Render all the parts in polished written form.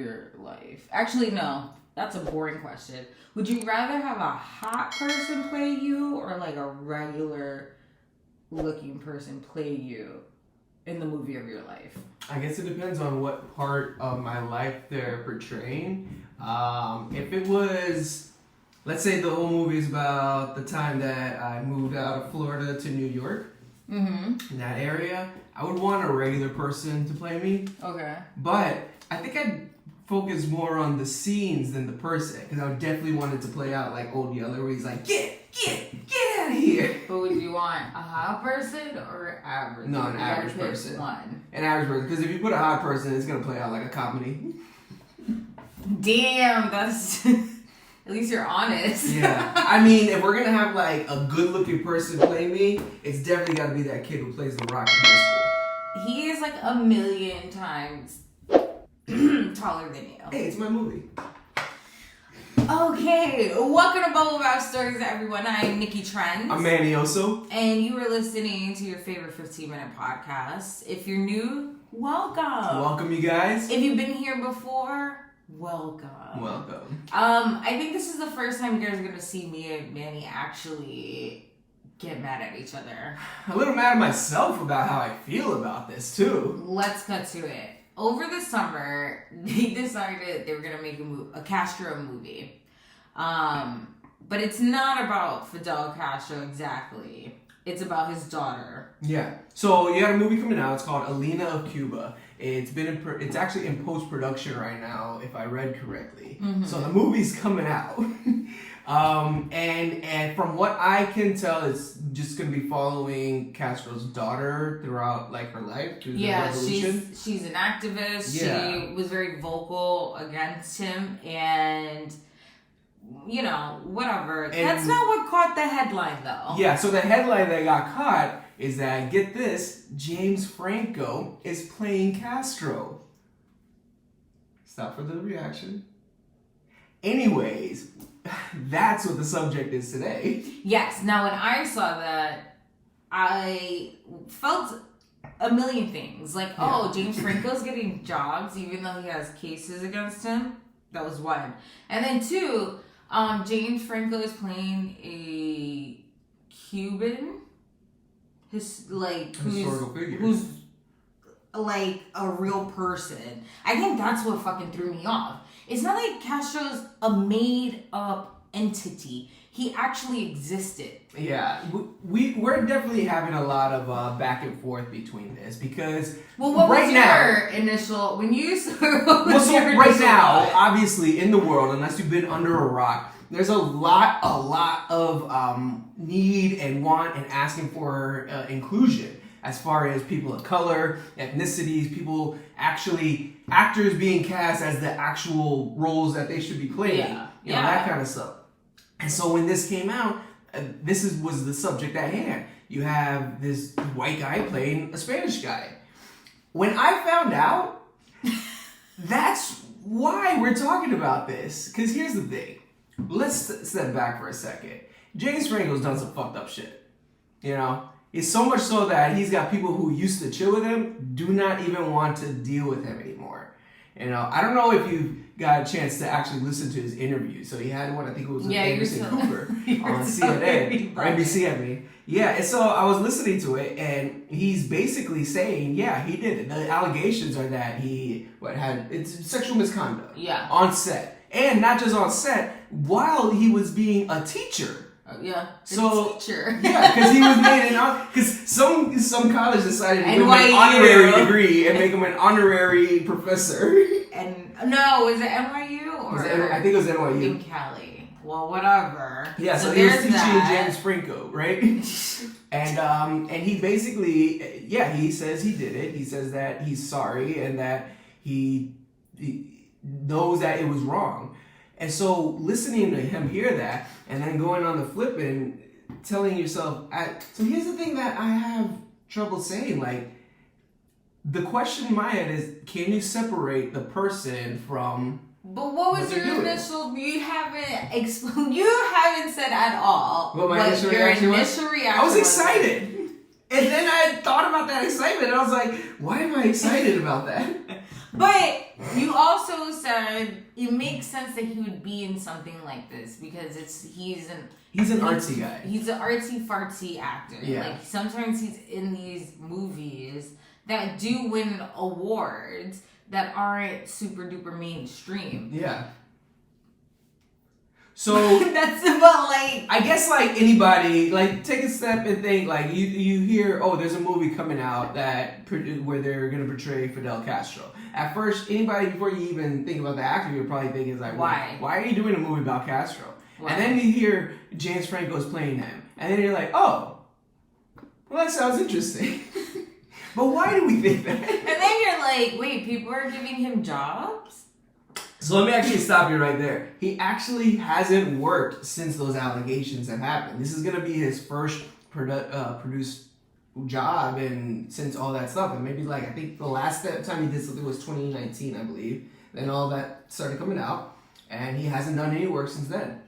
your life? Actually, no. That's a boring question. Would you rather have a hot person play you or like a regular looking person play you in the movie of your life? I guess it depends on what part of my life they're portraying. If it was, let's say the whole movie is about the time that I moved out of Florida to New York, in that area, I would want a regular person to play me. Okay. But I think I'd focus more on the scenes than the person, because I would definitely want it to play out like Old Yeller, where he's like, get out of here. But would you want a hot person or average? No, an average person. One. An average person, because if you put a hot person, it's gonna play out like a comedy. Damn, that's at least you're honest. Yeah, I mean, if we're gonna have like a good-looking person play me, it's definitely gotta be that kid who plays The Rock in high school. He is like a million times taller than you. Hey, it's my movie. Okay, welcome to Bubble Bath Stories, everyone. I'm Nicky Trendz. I'm Manny Oso. And you are listening to your favorite 15-minute podcast. If you're new, welcome. Welcome, you guys. If you've been here before, welcome. Welcome. I think this is the first time you guys are going to see me and Manny actually get mad at each other. A little mad at myself about how I feel about this, too. Let's cut to it. Over the summer, they decided they were going to make a Castro movie. But it's not about Fidel Castro exactly. It's about his daughter. Yeah. So you got a movie coming out. It's called Alina of Cuba. It's actually in post-production right now, if I read correctly. Mm-hmm. So the movie's coming out. And from what I can tell, it's just going to be following Castro's daughter throughout like her life through the revolution. She's an activist. Yeah. She was very vocal against him, and you know, whatever. And that's not what caught the headline, though. Yeah. So the headline that got caught is that, get this, James Franco is playing Castro. Stop for the reaction. Anyways, that's what the subject is today. Yes. Now, when I saw that, I felt a million things. Like, oh, James Franco's getting jobs, even though he has cases against him. That was one. And then two, James Franco is playing a Cuban, historical figure. Who's like a real person. I think that's what fucking threw me off. It's not like Castro's a made-up entity. He actually existed. Yeah, we're definitely having a lot of back and forth between this because what was your initial when you? Right now, obviously, in the world, unless you've been under a rock, there's a lot of need and want and asking for inclusion. As far as people of color, ethnicities, people actors being cast as the actual roles that they should be playing, you know, that kind of stuff. And so when this came out, was the subject at hand. You have this white guy playing a Spanish guy. When I found out, that's why we're talking about this. Because here's the thing. Let's step back for a second. James Franco's done some fucked up shit. You know? It's so much so that he's got people who used to chill with him do not even want to deal with him anymore. You know, I don't know if you got a chance to actually listen to his interview. So he had one, I think it was with Anderson Cooper on CNN or NBC, I mean. Yeah, and so I was listening to it, and he's basically saying, yeah, he did it. The allegations are that it's sexual misconduct on set. And not just on set, while he was being a teacher. Teacher. Yeah, because he was made because some college decided to give him an honorary degree and make him an honorary professor. And no, was it NYU or I think it was NYU in Cali. Well, whatever. Yeah, so he was teaching James Franco, right? and he basically, he says he did it. He says that he's sorry and that he knows that it was wrong. And so listening to him hear that and then going on the flip and telling yourself, so here's the thing that I have trouble saying, like, the question in my head is, can you separate the person from But what was your initial, you haven't said at all what my initial reaction was. I was excited. And then I thought about that excitement and I was like, why am I excited about that? But You also said it makes sense that he would be in something like this because he's an artsy guy. He's an artsy fartsy actor. Yeah. Like sometimes he's in these movies that do win awards that aren't super duper mainstream. Yeah. So that's about like I guess like anybody, like take a step and think like you hear, oh, there's a movie coming out where they're gonna portray Fidel Castro. At first, anybody before you even think about the actor, you're probably thinking is like, why are you doing a movie about Castro? Why? And then you hear James Franco's playing him, and then you're like, oh, well that sounds interesting. But why do we think that? And then you're like, wait, people are giving him jobs? So let me actually stop you right there. He actually hasn't worked since those allegations have happened. This is going to be his first produced job and since all that stuff. And maybe like, I think the last time he did something was 2019, I believe. Then all that started coming out. And he hasn't done any work since then.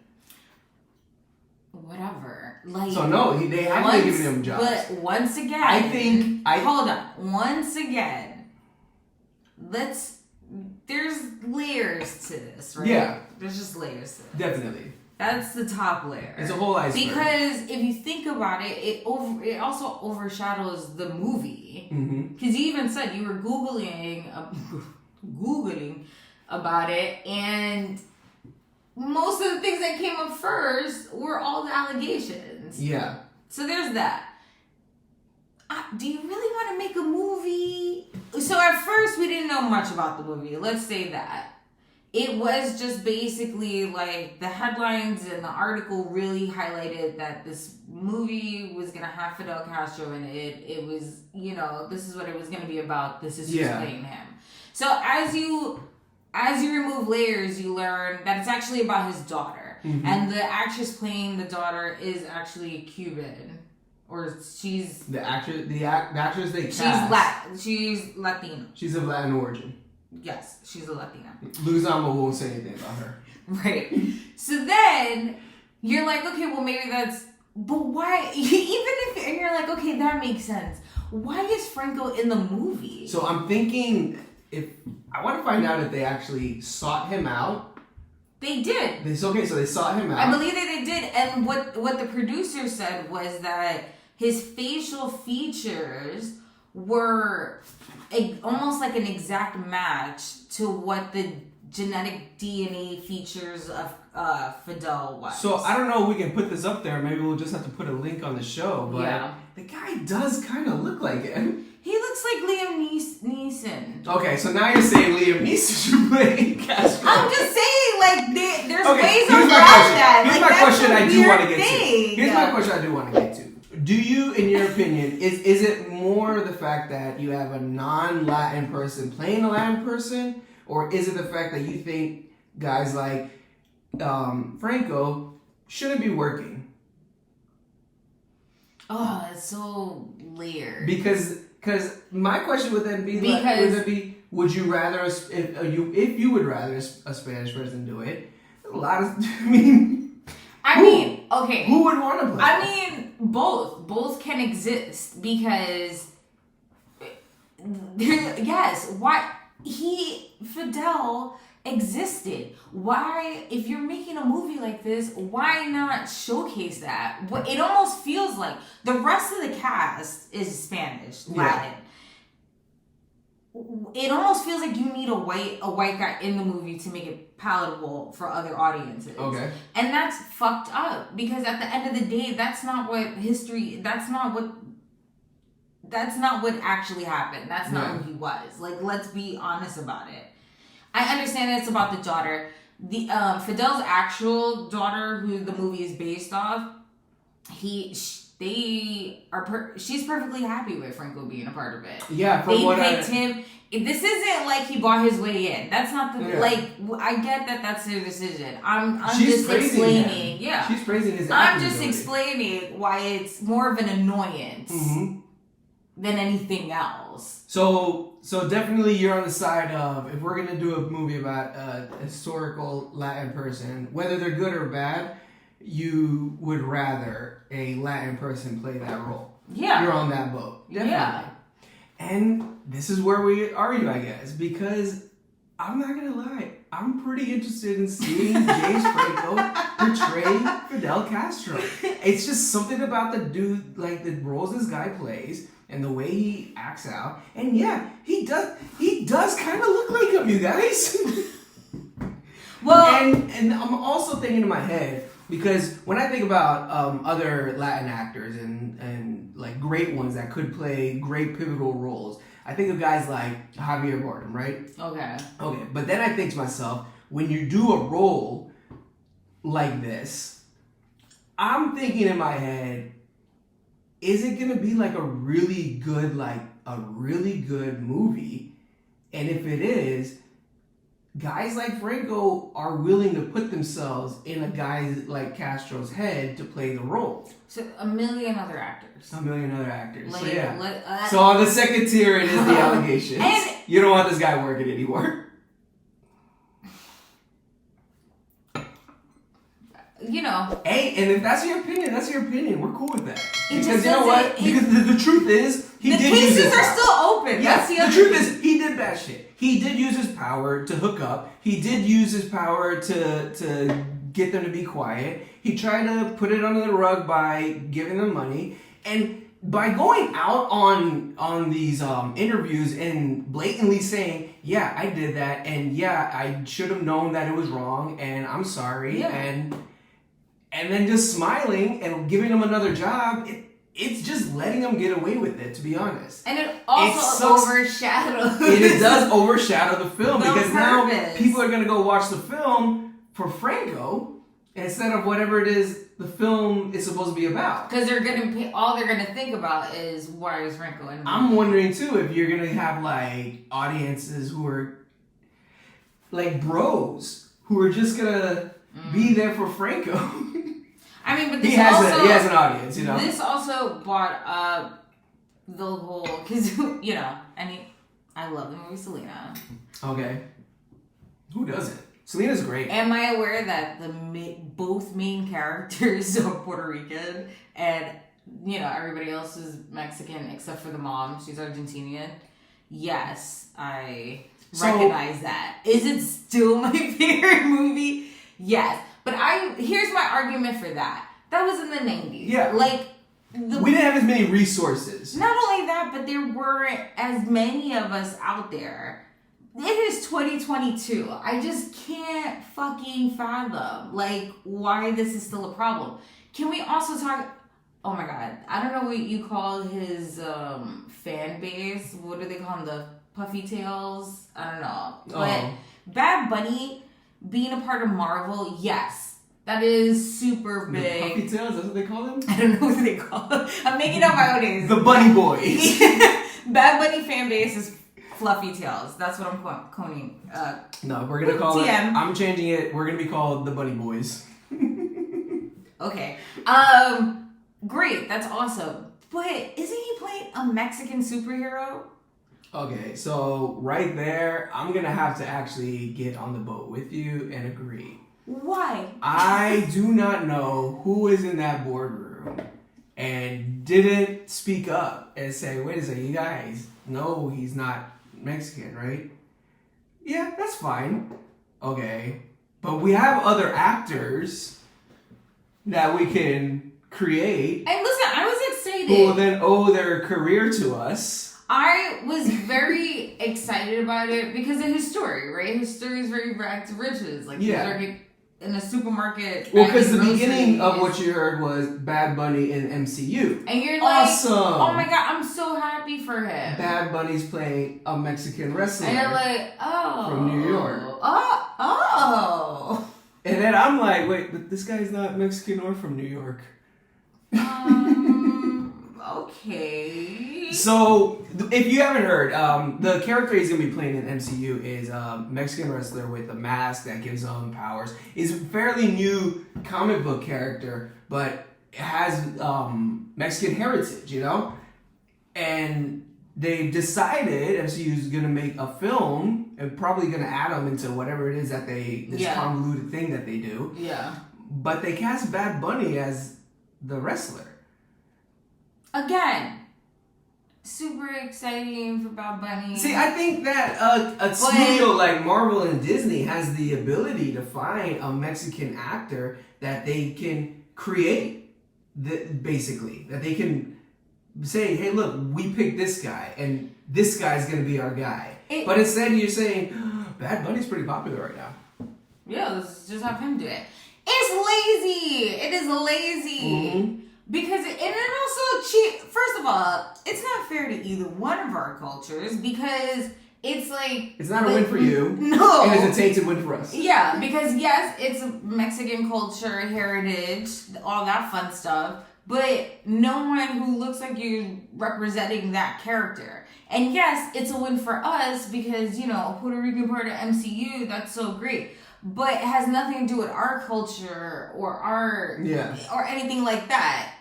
Whatever. Like, so no, they haven't given him jobs. But once again, hold on. Once again, there's layers to this, right? Yeah. There's just layers to this. Definitely. That's the top layer. It's a whole iceberg. Because if you think about it, it also overshadows the movie. Because you even said you were Googling about it, and most of the things that came up first were all the allegations. Yeah. So there's that. Do you really want to make a movie? So at first we didn't know much about the movie. Let's say that. It was just basically like the headlines and the article really highlighted that this movie was going to have Fidel Castro in it. It was, this is what it was going to be about. This is who's playing him. So as you remove layers, you learn that it's actually about his daughter. And the actress playing the daughter is actually Cuban. Or she's... The actress they cast... She's Latina. She's of Latin origin. Yes, she's a Latina. Luzama won't say anything about her. Right. So then, you're like, okay, well maybe that's... But why... And you're like, okay, that makes sense. Why is Franco in the movie? So I'm thinking... I want to find out if they actually sought him out. They did. So they sought him out. I believe that they did. And what the producer said was that his facial features were almost like an exact match to what the genetic DNA features of Fidel was. So I don't know if we can put this up there. Maybe we'll just have to put a link on the show. But the guy does kind of look like him. He looks like Liam Neeson. Okay, so now you're saying Liam Neeson should play Castro. I'm just saying, like, there's ways around that. Here's my question I do want to get to. Here's my question I do want to get to. Do you, in your opinion, is it more the fact that you have a non-Latin person playing a Latin person? Or is it the fact that you think guys like Franco shouldn't be working? Oh, that's so layered. Because my question would then be, would you rather if you would rather a Spanish person do it? A lot of okay. Who would want to play? Both can exist because yes, why Fidel existed. Why, if you're making a movie like this, why not showcase that? It almost feels like the rest of the cast is Spanish, Latin. It almost feels like you need a white guy in the movie to make it palatable for other audiences. Okay. And that's fucked up because at the end of the day, that's not what actually happened. That's not who he was. Like, let's be honest about it. I understand it's about the daughter. The Fidel's actual daughter, who the movie is based off, she's perfectly happy with Franco being a part of it. Yeah, they picked him. This isn't like he bought his way in. That's not the I get that that's their decision. I'm just explaining. Him. Yeah, she's praising his. I'm just explaining why it's more of an annoyance than anything else. So definitely you're on the side of, if we're gonna do a movie about a historical Latin person, whether they're good or bad, you would rather a Latin person play that role. Yeah. You're on that boat. Definitely. Yeah. And this is where we argue, I guess, because I'm not gonna lie. I'm pretty interested in seeing James Franco portray Fidel Castro. It's just something about the dude, like the roles this guy plays and the way he acts out. And yeah, he does kind of look like him, you guys. Well, and I'm also thinking in my head, because when I think about other Latin actors and like great ones that could play great pivotal roles, I think of guys like Javier Bardem, right? Okay. But then I think to myself, when you do a role like this, I'm thinking in my head, is it gonna be like a really good movie? And if it is, guys like Franco are willing to put themselves in a guy like Castro's head to play the role. So a million other actors. So yeah. So on the second tier, it is the allegations. And you don't want this guy working anymore. You know. Hey, and if that's your opinion, that's your opinion. We're cool with that. Because you know what? Because the truth is, the cases are still open. Yeah, the truth is, he did bad shit. He did use his power to hook up. He did use his power to get them to be quiet. He tried to put it under the rug by giving them money. And by going out on these interviews and blatantly saying, yeah, I did that, and yeah, I should have known that it was wrong, and I'm sorry, and then just smiling and giving them another job, it's just letting them get away with it, to be honest. And it also overshadows. It does overshadow the film because now people are going to go watch the film for Franco instead of whatever it is the film is supposed to be about. Because all they're gonna think about is, why is Franco in the movie? I'm wondering too if you're gonna have like audiences who are like bros who are just gonna be there for Franco. I mean, but he has an audience, you know. This also brought up the whole, because you know, I love the movie Selena. Okay, who doesn't? Selena's great. Am I aware that both main characters are Puerto Rican and, you know, everybody else is Mexican except for the mom? She's Argentinian. Yes, I recognize that. Is it still my favorite movie? Yes. But here's my argument for that. That was in the 90s. Yeah. Like, we didn't have as many resources. Not only that, but there weren't as many of us out there. It is 2022. I just can't fucking fathom, like, why this is still a problem. Can we also talk... Oh my god. I don't know what you call his fan base. What do they call them? The puffy tails? I don't know. But Bad Bunny being a part of Marvel, yes. That is super big. The puffy tails? That's what they call them? I don't know what they call them. I'm making up my own names. The Bunny Boys. Bad Bunny fan base is Fluffy Tails. That's what I'm coning. No, we're going to call TM. it... I'm changing it. We're going to be called the Bunny Boys. Okay. Great. That's awesome. But isn't he playing a Mexican superhero? Okay, so right there, I'm going to have to actually get on the boat with you and agree. Why? I do not know who is in that boardroom and didn't speak up and say, wait a second, you guys know he's not Mexican, right? Yeah, that's fine. Okay. But we have other actors that we can create. And listen, I was excited. Who will then owe their career to us. I was very excited about it because of his story, right? His story is very back to riches. Like, he's working in a supermarket. Well, because the beginning of what you heard was Bad Bunny in MCU. And you're like, awesome. Oh my god, I'm so happy for him. Bad Bunny's playing a Mexican wrestler. And you're like, oh. From New York. Oh. And then I'm like, wait, but this guy's not Mexican or from New York. Okay. So, if you haven't heard, the character he's going to be playing in MCU is a Mexican wrestler with a mask that gives him powers. He's a fairly new comic book character, but has Mexican heritage, you know? And they've decided MCU is going to make a film and probably going to add him into whatever it is that this convoluted thing that they do. Yeah. But they cast Bad Bunny as the wrestler. Again, super exciting for Bad Bunny. See, I think that a studio like Marvel and Disney has the ability to find a Mexican actor that they can create, basically. That they can say, hey, look, we picked this guy, and this guy's going to be our guy. But instead you're saying, Bad Bunny's pretty popular right now. Yeah, let's just have him do it. It's lazy. It is lazy. Mm-hmm. Because, and then also, first of all, it's not fair to either one of our cultures because it's like... It's not a win for you. No. And it's a tainted win for us. Yeah, because yes, it's Mexican culture, heritage, all that fun stuff, but no one who looks like you representing that character. And yes, it's a win for us because, you know, a Puerto Rican part of MCU, that's so great. But it has nothing to do with our culture or or anything like that.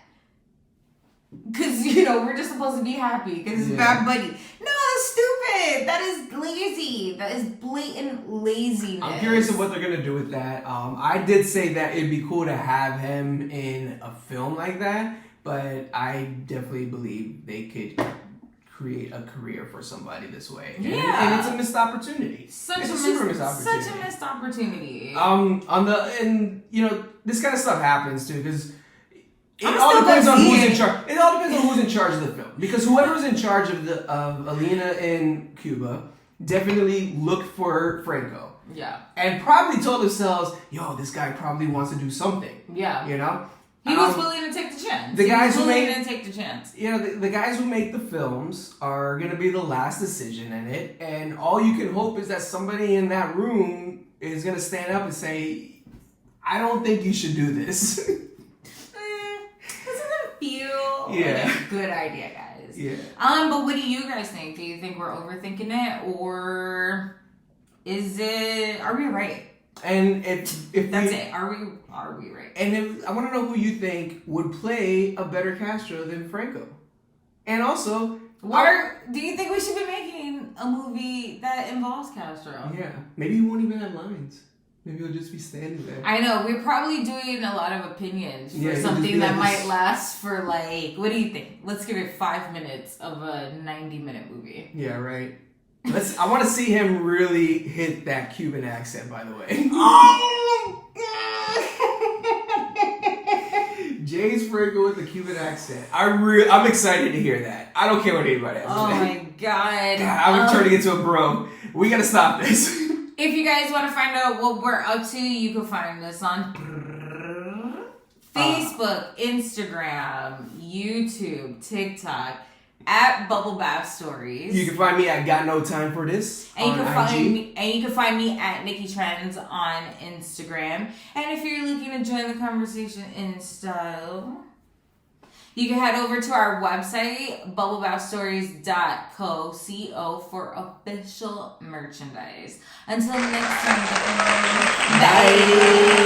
Because, you know, we're just supposed to be happy because it's Bad Bunny. No, that's stupid. That is lazy. That is blatant laziness. I'm curious of what they're going to do with that. I did say that it'd be cool to have him in a film like that, but I definitely believe they could create a career for somebody this way. And it's a missed opportunity. Such a missed opportunity. And you know, this kind of stuff happens too, because it all depends on who's in charge. It all depends on who's in charge of the film. Because whoever's in charge of Alina in Cuba definitely looked for Franco. Yeah. And probably told themselves, yo, this guy probably wants to do something. Yeah. You know? He was willing to take the chance. The guys who make the films are going to be the last decision in it. And all you can hope is that somebody in that room is going to stand up and say, I don't think you should do this. Doesn't feel like a good idea, guys. Yeah. But what do you guys think? Do you think we're overthinking it, or are we right? And if that's it, are we right? And I want to know who you think would play a better Castro than Franco, and also, do you think we should be making a movie that involves Castro? Yeah, maybe he won't even have lines. Maybe he'll just be standing there. I know, we're probably doing a lot of opinions for something that might last for like, what do you think? Let's give it 5 minutes of a 90-minute movie. Yeah, right. I want to see him really hit that Cuban accent, by the way. Oh my God! James Franco with the Cuban accent. I'm excited to hear that. I don't care what anybody else says. Oh my God. I'm turning into a bro. We gotta stop this. If you guys want to find out what we're up to, you can find us on Facebook, Instagram, YouTube, TikTok, at Bubble Bath Stories. You can find me at Got No Time For This and you can find me at Nicky Trendz on Instagram. And if you're looking to join the conversation in style, you can head over to our website, bubblebathstories.co for official merchandise. Until next time, bye.